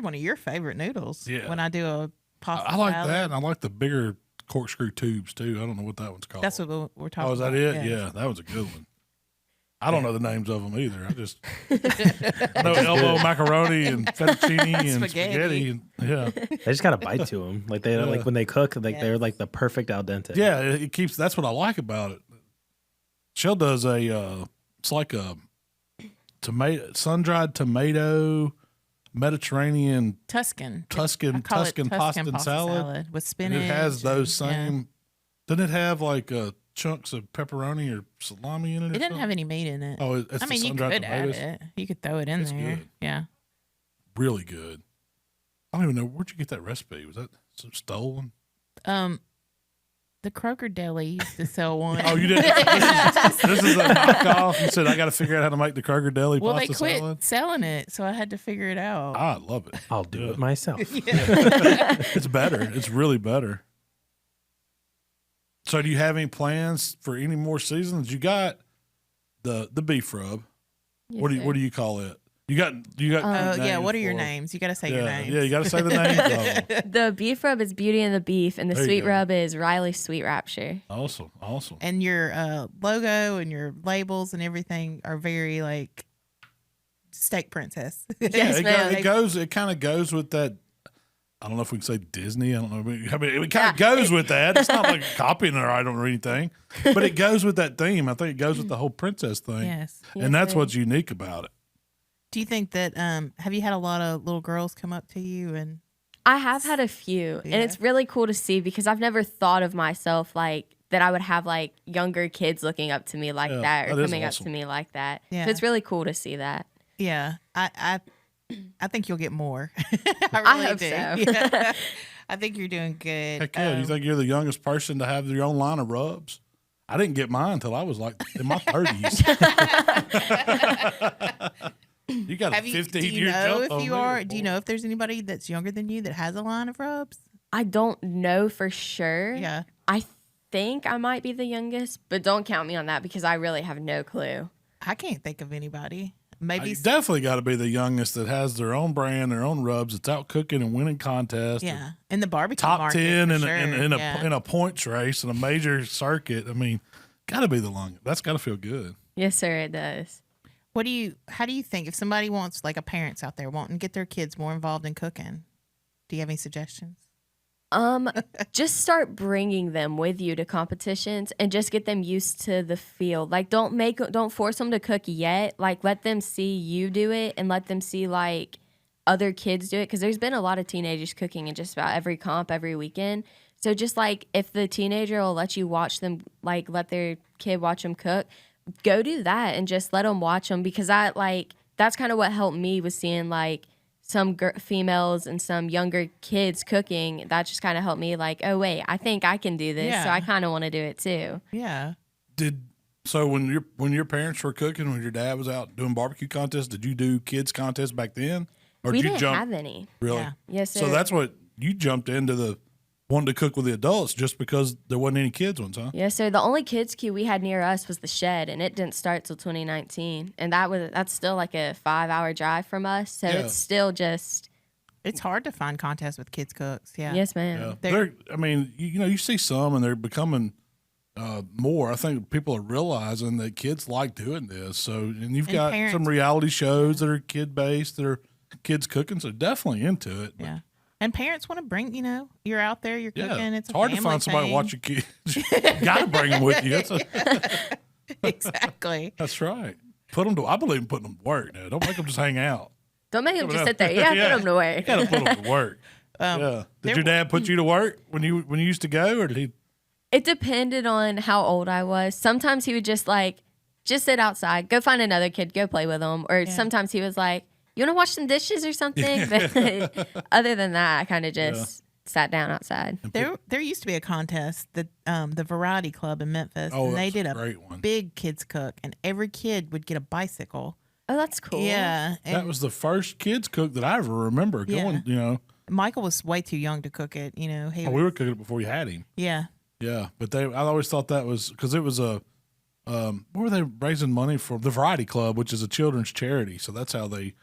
one of your favorite noodles. Yeah. When I do a pasta I like salad. that, and I like the bigger corkscrew tubes too. I don't know what that one's called. That's what we're talking about. Oh, is that it? Yeah, that was a good one. I don't know the names of them either. I know elbow macaroni and fettuccine and spaghetti. And, yeah, They just got a bite to them. Like they Yeah. like when they cook, like they're Yes. like the perfect al dente. yeah. It keeps. That's what I like about it. Shell does a. It's like a tomato, sun-dried tomato, Mediterranean Tuscan. Tuscan I call it pasta and salad. with And spinach. it has those and- yeah. same. Doesn't it have like a chunks of pepperoni or salami in it? It doesn't have any meat in it. Oh, it's I mean, the you sun-dried could add tomatoes? it. You could throw it in It's there. good. Yeah. Really good. I don't even know, where'd you get that recipe? Was that stolen? The Kroger Deli used to sell one. Oh, you didn't? This is a knockoff. You said I got to figure out how to make the Kroger Deli well, pasta they quit salad. selling it, so I had to figure it out. I love it. I'll do it myself. It's better. It's really better. So, do you have any plans for any more seasons? You got the beef rub. Yes, What sir. do you call it? You got. Oh, yeah. names What are your for- names? You got to say Yeah, your names. yeah. You got to say the names. of them. The beef rub is Beauty and the Beef, and the There you sweet go. rub is Rylee Sweet Rapture. Awesome. And your logo and your labels and everything are very like steak princess. Yes, ma'am. It kind of goes with that. I don't know if we can say Disney. I don't know. I mean, it kind of goes with that. It's not like copying or item or anything, but it goes with that theme. I think it goes with the whole princess thing. Yes. And that's sir. what's unique about it. Do you think that have you had a lot of little girls come up to you and I have had a few, Yeah. and it's really cool to see because I've never thought of myself like that I would have like younger kids looking up to me like Yeah, that or that is coming awesome. up to me like that. Yeah. So it's really cool to see that. yeah, I think you'll get more. I really hope do. so. Yeah. I think you're doing good. Heck yeah. You think you're the youngest person to have your own line of rubs? I didn't get mine until I was like in my 30s. You got a Have you, 15 do you year know jump if on you me, are? Do you boy. know if there's anybody that's younger than you that has a line of rubs? I don't know for sure. Yeah. I think I might be the youngest, but don't count me on that because I really have no clue. I can't think of anybody. Maybe You definitely got to be the youngest that has their own brand, their own rubs, that's out cooking and winning contests. yeah, in the barbecue Top market, 10 for in, sure. in a points race in a major circuit. I mean, got to be the longest. That's got to feel good. Yes, sir, it does. How do you think if somebody wants, like a parents out there wanting to get their kids more involved in cooking, do you have any suggestions? Just start bringing them with you to competitions and just get them used to the field. Like don't force them to cook yet. Like let them see you do it and let them see like other kids do it because there's been a lot of teenagers cooking in just about every comp every weekend. So just like if the teenager will let you watch them, like let their kid watch them cook, go do that and just let them watch them because that's kind of what helped me was seeing like some females and some younger kids cooking. That just kind of helped me like, oh wait, I think I can do this. Yeah. So I kind of want to do it too. Yeah. So when your parents were cooking, when your dad was out doing barbecue contests, did you do kids contests back then? Or We did you didn't jump? have any. Really? Yeah. Yes, sir. So that's what you jumped into the wanting to cook with the adults just because there wasn't any kids ones, huh? Yes, sir. The only kids queue we had near us was the Shed, and it didn't start till 2019. And that's still like a 5-hour drive from us. So Yeah. it's still just It's hard to find contests with kids cooks. Yeah. yes, ma'am. Yeah. They're- I mean, you see some and they're becoming more. I think people are realizing that kids like doing this. So, and you've And got parents- some reality shows that are kid based, that are kids cooking. So definitely into it. But Yeah. And parents want to bring, you're out there, you're cooking. It's a hard to family find somebody to thing. watch your kids. You got to bring them with you. Exactly. That's right. Put them to. I believe in putting them to work. Now, don't make them just hang out. Don't make them just sit there. You gotta Yeah. put them to work. You got to put them to work. Yeah. Did there- your dad put you to work when you used to go, or did he? It depended on how old I was. Sometimes he would just sit outside, go find another kid, go play with them. Or sometimes he was like, you want to wash some dishes or something? But other than that, I kind of just sat down outside. There used to be a contest that the Variety Club in Memphis, Oh, and they that's did a a great one. big kids cook, and every kid would get a bicycle. Oh, that's cool. Yeah, and That was the first kids cook that I ever remember going. Yeah. Michael was way too young to cook it. He We were cooking it before you had him. yeah. Yeah, but I always thought that was because it was what were they raising money for? The Variety Club, which is a children's charity. So that's how they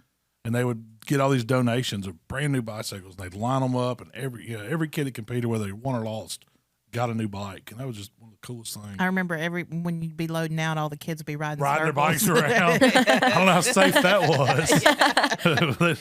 would get all these donations of brand new bicycles. They'd line them up, and every kid that competed, whether they won or lost, got a new bike, and that was just one of the coolest things. I remember when you'd be loading out, all the kids would be riding Riding their circles. bikes around. I don't know how safe that was.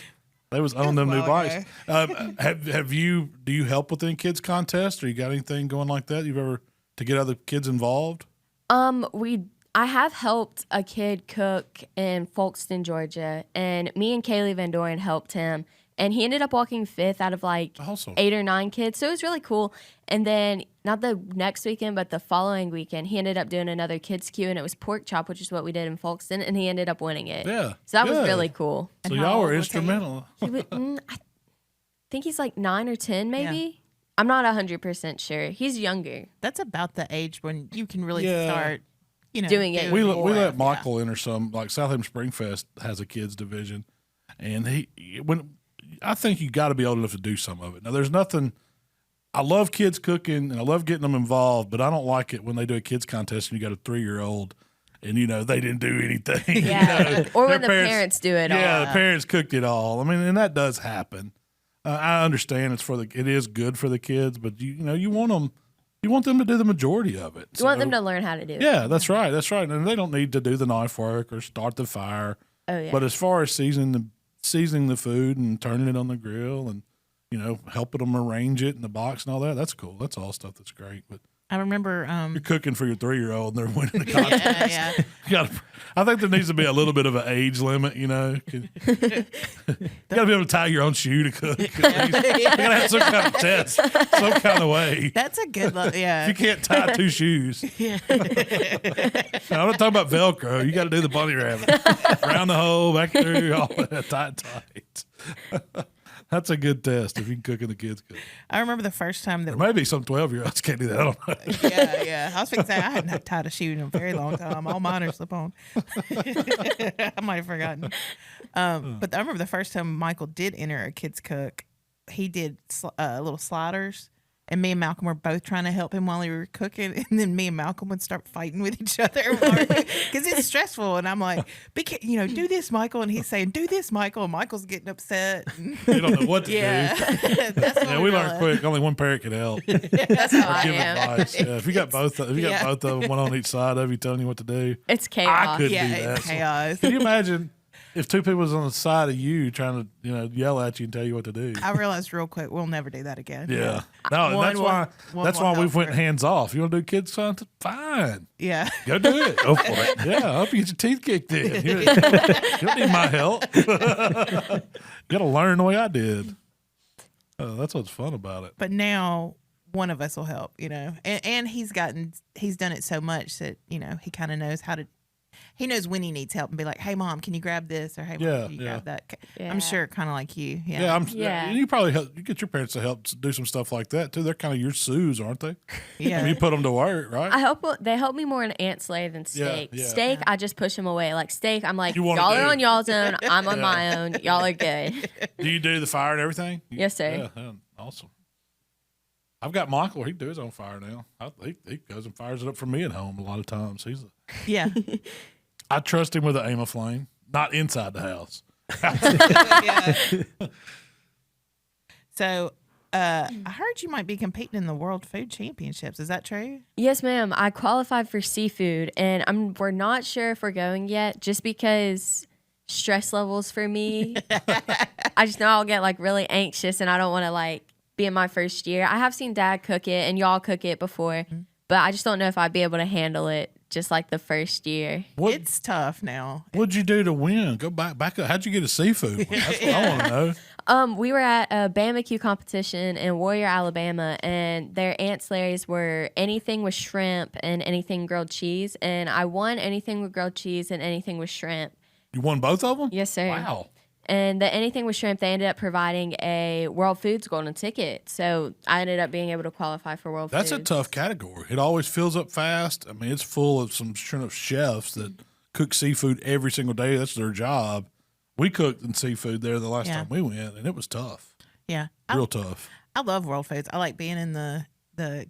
They was on them new Well, bikes. Do you help with any kids contest, or you got anything going like that you've ever to get other kids involved? I have helped a kid cook in Folkston, Georgia, and me and Kaylee Van Doren helped him. And he ended up walking 5th out of like Awesome. 8 or 9 kids. So it was really cool. And then not the next weekend, but the following weekend, he ended up doing another kids queue, and it was pork chop, which is what we did in Folkston, and he ended up winning it. Yeah. So that was good. really cool. So And how y'all old were was he? instrumental. I think he's like 9 or 10 maybe. I'm not 100% sure. He's younger. That's about the age when you can really Yeah. start, Doing it. We more. let Michael enter some, like Southam Springfest has a kids division, and I think you got to be old enough to do some of it. Now, there's nothing. I love kids cooking and I love getting them involved, but I don't like it when they do a kids contest and you got a 3-year-old and they didn't do anything. Yeah. Or when Their the parents do it all. Yeah, the parents cooked it all. I mean, and that does happen. I understand it is good for the kids, but you want them to do the majority of it. You want them to learn how to do it. Yeah, that's right. That's right. And they don't need to do the knife work or start the fire. Oh, yeah. But as far as seasoning the food and turning it on the grill and helping them arrange it in the box and all that, that's cool. That's all stuff that's great. But I remember. you're cooking for your 3-year-old and they're winning the contest. I think there needs to be a little bit of an age limit. You got to be able to tie your own shoe to cook. You got to have some kind of test, some kind of way. That's a good look. Yeah. You can't tie 2 shoes. I'm not talking about Velcro. You got to do the bunny rabbit. Around the hole, back through, all that tight. That's a good test if you can cook and the kids cook. I remember the first time that. Or maybe some 12-year-olds can't do that. I don't know. Yeah. I was thinking, I hadn't tied a shoe in a very long time. All mine are slip on. I might have forgotten. But I remember the first time Michael did enter a kids cook, he did little sliders. And me and Malcolm were both trying to help him while we were cooking. And then me and Malcolm would start fighting with each other because it's stressful. And I'm like, do this, Michael. And he's saying, do this, Michael. And Michael's getting upset. You don't know what to do. That's what Yeah, we learned quick. Only one parent can help. That's how I Give am. advice. Yeah, if you got both of them, one on each side of you telling you what to do. It's I chaos. couldn't Yeah, do that. it's chaos. Can you imagine if 2 people was on the side of you trying to yell at you and tell you what to do? I realized real quick, we'll never do that again. Yeah. No, One that's will- why one that's will why we help went for it. hands off. You want to do kids something? Fine. Yeah. Go do it. Go for it. Yeah, I hope you get your teeth kicked in. You don't need my help. You got to learn the way I did. That's what's fun about it. But now one of us will help, and he's done it so much that, he kind of knows he knows when he needs help and be like, hey, Mom, can you grab this? Or hey, Mom, can you grab that? Yeah. I'm sure kind of like you. Yeah. Yeah, Yeah. you probably you get your parents to help do some stuff like that too. They're kind of your Sues, aren't they? Yeah. I mean, you put them to work, right? I hope they help me more in ancillary than steak. yeah. Steak, I just push them away. Like steak, I'm like, You y'all wanna are do. on y'all's own. I'm on my own. Y'all are good. Do you do the fire and everything? Yes, sir. Yeah, awesome. I've got Michael. He does his own fire now. He goes and fires it up for me at home a lot of times. Yeah. I trust him with an aim of flame, not inside the house. Yeah. So I heard you might be competing in the World Food Championships. Is that true? Yes, ma'am. I qualified for seafood, and we're not sure if we're going yet, just because stress levels for me. I just know I'll get like really anxious, and I don't want to like be in my first year. I have seen Dad cook it, and y'all cook it before, but I just don't know if I'd be able to handle it just like the first year. It's tough now. What'd you do to win? Go back up. How'd you get a seafood one? That's what I want to know. We were at a BBQ competition in Warrior, Alabama, and their ancillaries were anything with shrimp and anything grilled cheese. And I won anything with grilled cheese and anything with shrimp. You won both of them? Yes, sir. Wow. And the anything with shrimp, they ended up providing a World Foods golden ticket. So I ended up being able to qualify for World That's Foods. a tough category. It always fills up fast. I mean, it's full of some chefs that cook seafood every single day. That's their job. We cooked in seafood there the last Yeah. time we went, and it was tough. Yeah. Real tough. I love World Foods. I like being in the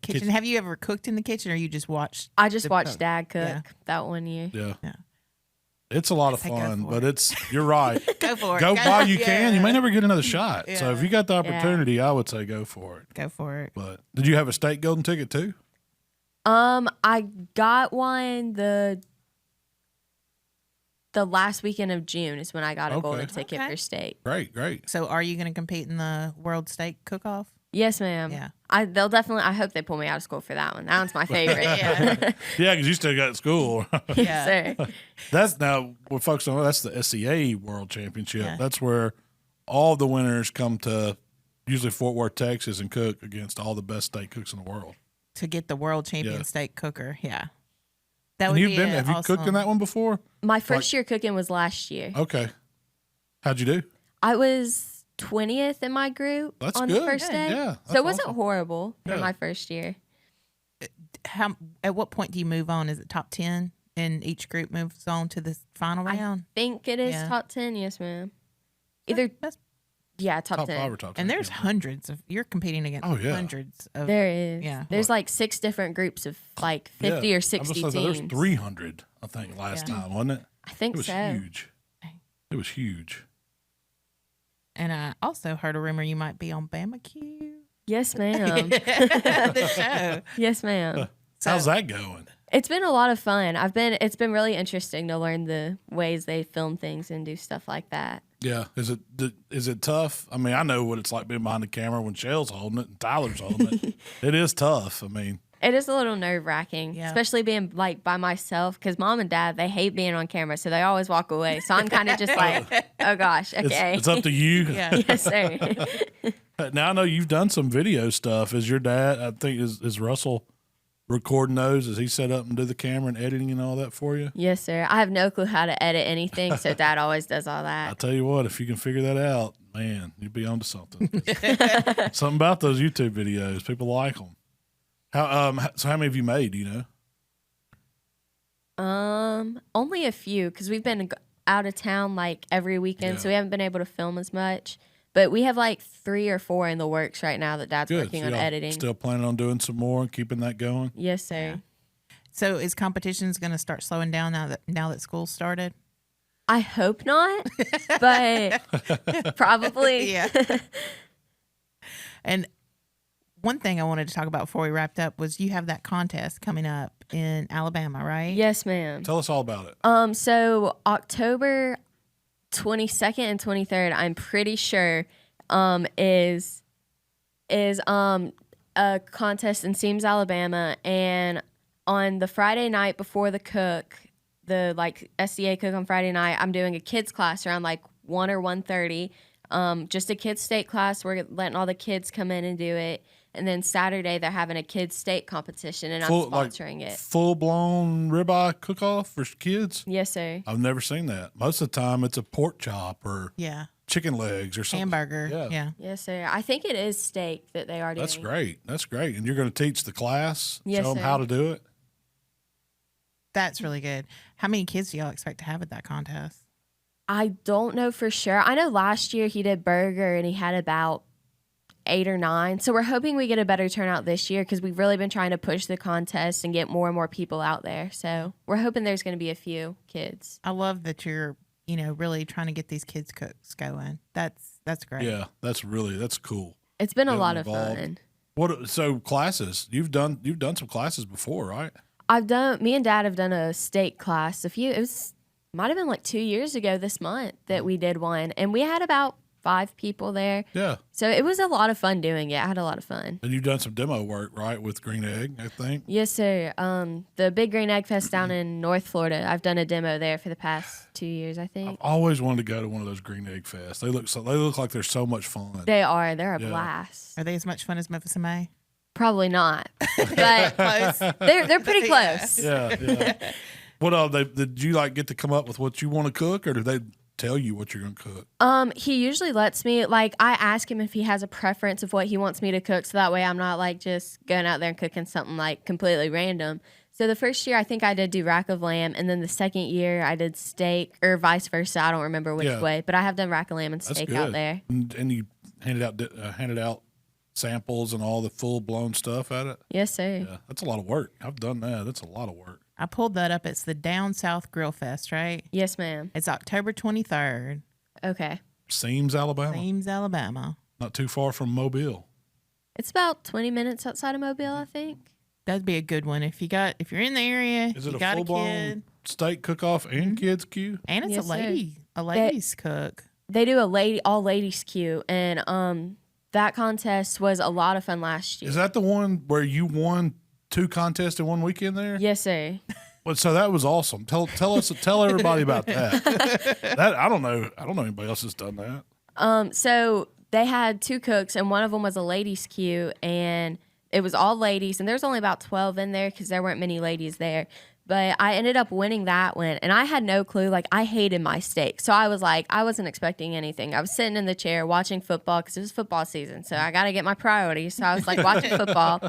kitchen. Have you ever cooked in the kitchen, or you just watched? I just the watched cook? Dad cook Yeah. that one year. Yeah. Yeah. It's a lot of I say go fun, for but it. you're right. Go for it. Go while you Yeah. can. You may never get another shot. So Yeah. if you got the Yeah. opportunity, I would say go for it. Go for it. But did you have a state golden ticket too? I got one the last weekend of June is when I got a Okay. golden ticket Okay. for steak. Great. So, are you going to compete in the World Steak Cook-Off? Yes, ma'am. Yeah. They'll definitely. I hope they pull me out of school for that one. That one's my favorite. Yeah. Yeah, because you still got school. Yeah. Sir. That's now what folks don't know. That's the SCA World Championship. Yeah. That's where all the winners come to usually Fort Worth, Texas, and cook against all the best steak cooks in the world. To get the world champion Yeah. steak cooker. Yeah. That And would you've be been, have you cooked in that one before? My first year cooking was last year. Okay. How'd you do? I was 20th in my group That's on good. the first day. Yeah, so that's it wasn't awesome. horrible for Yeah. my first year. At what point do you move on? Is it top 10 and each group moves on to the final round? Think it is Yeah. top 10. Yes, ma'am. Either, That's, yeah, top Top 10. 5 or top 10. and there's hundreds of, you're competing against Oh, yeah. hundreds of. There is. Yeah. There's like 6 different groups of like 50 Yeah. or I was 60 gonna say, teams. There's 300, I think, last Yeah. time, wasn't it? I think It was so. huge. It was huge. And I also heard a rumor you might be on BBQ. Yes, ma'am. The show. Yes, ma'am. How's that going? It's been a lot of fun. It's been really interesting to learn the ways they film things and do stuff like that. Yeah. Is it tough? I mean, I know what it's like being behind the camera when Shell's holding it and Tyler's holding it. It is tough. I mean, It is a little nerve wracking, Yeah. especially being like by myself because mom and dad, they hate being on camera. So they always walk away. So I'm kind of just like, oh gosh, okay. it's up to you. Yeah. Yes, sir. Now I know you've done some video stuff. Is your dad, I think, is Russell recording those? Is he set up and do the camera and editing and all that for you? Yes, sir. I have no clue how to edit anything. So dad always does all I that. tell you what, if you can figure that out, man, you'd be onto something. Something about those YouTube videos, people like them. So how many have you made? Do you know? Only a few because we've been out of town like every weekend. So we haven't been able to film as much. But we have like 3 or 4 in the works right now that dad's Good. working So on y'all editing. Still planning on doing some more and keeping that going? Yes, sir. So is competitions going to start slowing down now that school started? I hope not, but probably. Yeah. And one thing I wanted to talk about before we wrapped up was you have that contest coming up in Alabama, right? Yes, ma'am. Tell us all about it. So October 22nd and 23rd, I'm pretty sure, is a contest in Seams, Alabama, and on the Friday night before the cook, the like SDA cook on Friday night, I'm doing a kids class around like 1 or 1:30. Just a kids steak class. We're letting all the kids come in and do it. And then Saturday they're having a kids steak competition, and I'm sponsoring it. Full blown ribeye cook off for kids? Yes, sir. I've never seen that. Most of the time it's a pork chop or Yeah. chicken legs or something. Hamburger. Yeah. Yes, sir. I think it is steak that they are doing. That's great. That's great. And you're going to teach the class, Yes, show them sir. how to do it? That's really good. How many kids do y'all expect to have at that contest? I don't know for sure. I know last year he did burger and he had about 8 or 9. So we're hoping we get a better turnout this year because we've really been trying to push the contest and get more and more people out there. So we're hoping there's going to be a few kids. I love that you're, really trying to get these kids cooks going. That's great. Yeah, that's cool. It's been a Getting lot of involved. fun. So classes, you've done some classes before, right? Me and dad have done a steak class. Might have been like 2 years ago this month that we did one, and we had about 5 people there. Yeah. So it was a lot of fun doing it. I had a lot of fun. And you've done some demo work, right, with Green Egg, I think? Yes, sir. The Big Green Egg Fest down in North Florida. I've done a demo there for the past 2 years, I think. I've always wanted to go to one of those Green Egg Fests. They look like they're so much fun. They're a Yeah. blast. Are they as much fun as Memphis and May? Probably not, but they're pretty close. Yeah. What did you get to come up with what you want to cook, or did they tell you what you're gonna cook? He usually lets me, I ask him if he has a preference of what he wants me to cook, so that way I'm not just going out there and cooking something completely random. So the first year I think I did do rack of lamb, and then the second year I did steak, or vice versa. I don't remember which way, but I have done rack of lamb and That's steak good. out there. And you handed out samples and all the full blown stuff at it. Yes, sir. Yeah, that's a lot of work. I've done that. That's a lot of work. I pulled that up. It's the Down South Grill Fest, right? Yes, ma'am. It's October 23rd. Okay. Seams, Alabama. Ames, Alabama. Not too far from Mobile. It's about 20 minutes outside of Mobile, I think. That'd be a good one if you're in the area. Is it you a got full a blown kid, steak cook off and kids queue? and it's Yes, sir. a ladies cook. They do all ladies queue, and that contest was a lot of fun last year. Is that the one where you won 2 contests in one weekend there? Yes, sir. Well, so that was awesome. Tell everybody about that. I don't know anybody else has done that. So they had 2 cooks, and one of them was a ladies' queue, and it was all ladies, and there's only about 12 in there because there weren't many ladies there. But I ended up winning that one, and I had no clue. Like, I hated my steak. So I was like, I wasn't expecting anything. I was sitting in the chair watching football because it was football season. So I got to get my priorities. So I was like watching football,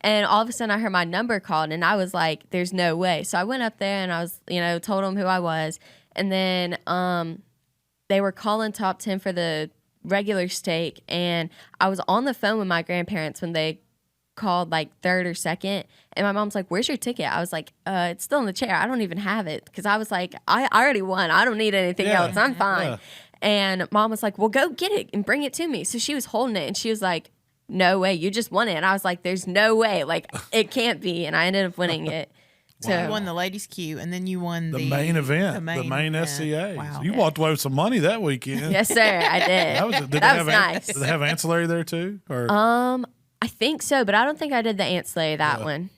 and all of a sudden I heard my number called, and I was like, there's no way. So I went up there, and I was, told them who I was. And then they were calling top 10 for the regular steak, and I was on the phone with my grandparents when they called like third or second, and my mom's like, where's your ticket? I was like, it's still in the chair. I don't even have it, because I was like, I already won. I don't need anything else. I'm fine. Yeah. And mom was like, well, go get it and bring it to me. So she was holding it, and she was like, no way, you just won it. And I was like, there's no way, like, it can't be. And I ended up winning it. So you won the ladies' queue, and then you won the main event, the main SCA. Wow. So you walked away with some money that weekend. Yes, sir, I did. That was nice. Did they have ancillary there too? Or? I think so, but I don't think I did the ancillary that one.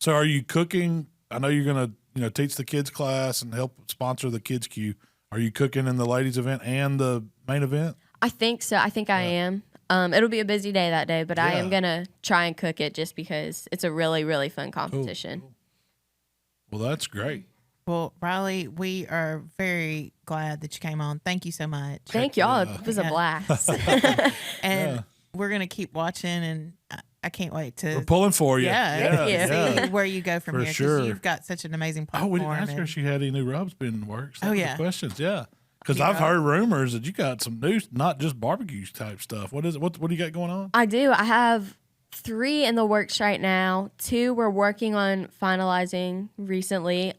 So are you cooking? I know you're going to teach the kids class and help sponsor the kids queue. Are you cooking in the ladies event and the main event? I think so. I think I am. It'll be a busy day that day, but I am going to try and cook it just because it's a really, really fun competition. Cool. Well, that's great. Well, Rylee, we are very glad that you came on. Thank you so much. Thank y'all. It was a blast. And we're going to keep watching, and I can't wait to. We're pulling for you. See where you go from for here. Sure. You've got such an amazing platform. We didn't ask her if she had any new rubs being in the works. Questions, Because Yeah. I've heard rumors that you got some new, not just barbecue type stuff. What is it? What do you got going on? I do. I have 3 in the works right now. 2 we're working on finalizing recently.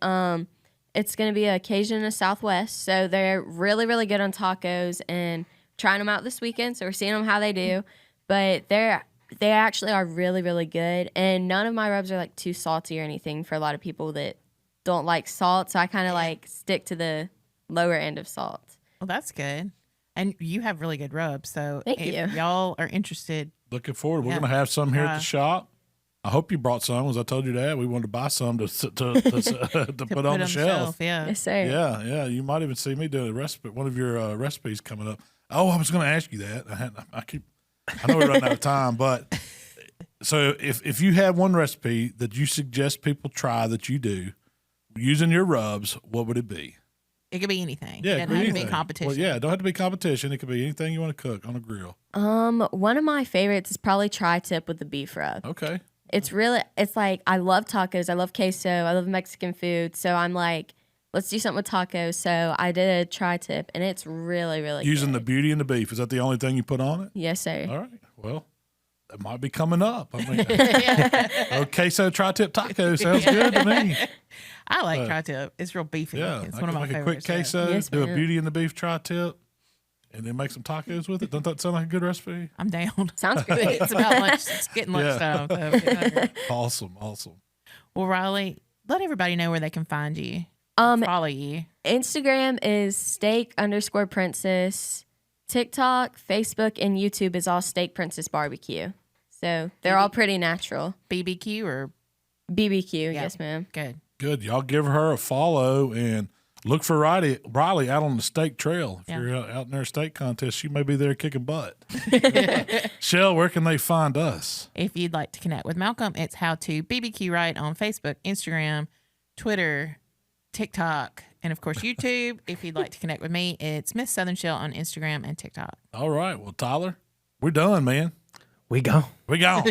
It's going to be a Cajun in the Southwest. So they're really, really good on tacos, and trying them out this weekend. So we're seeing them how they do. But they actually are really, really good. And none of my rubs are like too salty or anything for a lot of people that don't like salt. So I kind of like stick to the lower end of salt. Well, that's good. And you have really good rubs. So Thank you. If y'all are interested. Looking forward. We're going to have some here at the shop. I hope you brought some. As I told you that, we wanted to buy some to put on the shelf. Yeah. Yes, sir. Yeah. You might even see me doing a recipe, one of your recipes coming up. Oh, I was going to ask you that. I know we're running out of time, but so if you had one recipe that you suggest people try that you do using your rubs, what would it be? It could be anything. Yeah, it doesn't have to be competition. Well, yeah, it don't have to be competition. It could be anything you want to cook on a grill. One of my favorites is probably tri-tip with the beef rub. Okay. It's like, I love tacos. I love queso. I love Mexican food. So I'm like, let's do something with tacos. So I did a tri-tip, and it's really, really Using good. the beauty and the beef. Is that the only thing you put on it? Yes, sir. All right. Well, that might be coming up. I mean, queso tri-tip taco sounds good to me. I like tri-tip. It's real beefy. Yeah. It's one of my favorites. favorites. A quick queso, Yes, do a ma'am. beauty and the beef tri-tip, and then make some tacos with it. Doesn't that sound like a good recipe? I'm down. Sounds great. It's about lunch. It's getting lunchtime. So I'm getting hungry. Awesome. Well, Rylee, let everybody know where they can find you. Follow you. Instagram is steak_princess. TikTok, Facebook, and YouTube is all Steak Princess Barbecue. So they're all pretty natural. BBQ or BBQ, yes, ma'am. Good. Y'all give her a follow and look for Rylee out on the steak trail. If you're out in their steak contest, she may be there kicking butt. Shell, where can they find us? If you'd like to connect with Malcom, it's HowToBBQRight on Facebook, Instagram, Twitter, TikTok, and of course YouTube. If you'd like to connect with me, it's Miss Southern Shell on Instagram and TikTok. All right. Well, Tyler, we're done, man. We go. We gone.